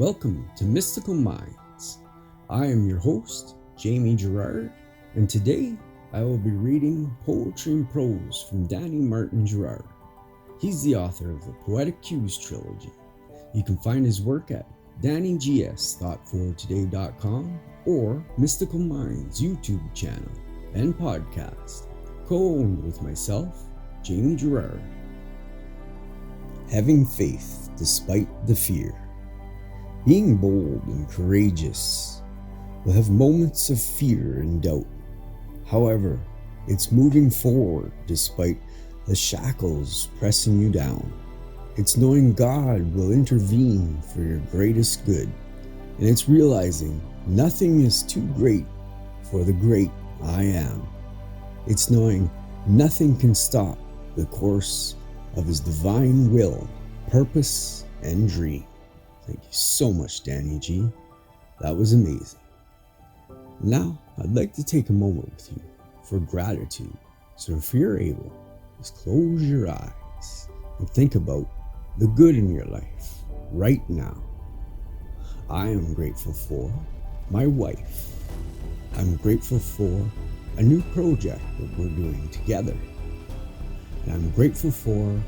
Welcome to Mystical Minds. I am your host, Jamie Girard, and today I will be reading Poetry and Prose from Danny Martin Girard. He's the author of the Poetic Cues trilogy. You can find his work at DannyGS.thoughtfortoday.com or Mystical Minds YouTube channel and podcast, co-owned with myself, Jamie Girard. Having faith despite the fear. Being bold and courageous will have moments of fear and doubt. However, it's moving forward despite the shackles pressing you down. It's knowing God will intervene for your greatest good. And it's realizing nothing is too great for the great I am. It's knowing nothing can stop the course of His divine will, purpose, and dream. Thank you so much, Danny G. That was amazing. Now, I'd like to take a moment with you for gratitude. So if you're able, just close your eyes and think about the good in your life right now. I am grateful for my wife. I'm grateful for a new project that we're doing together. And I'm grateful for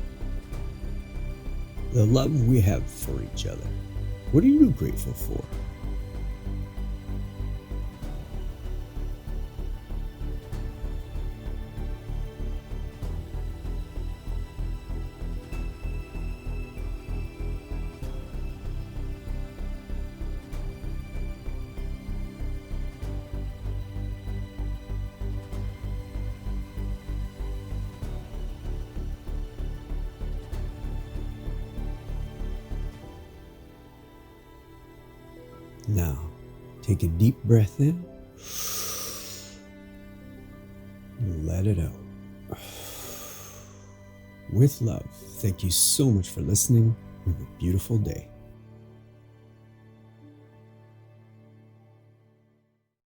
the love we have for each other. What are you grateful for? Now, take a deep breath in and let it out. With love, thank you so much for listening. Have a beautiful day.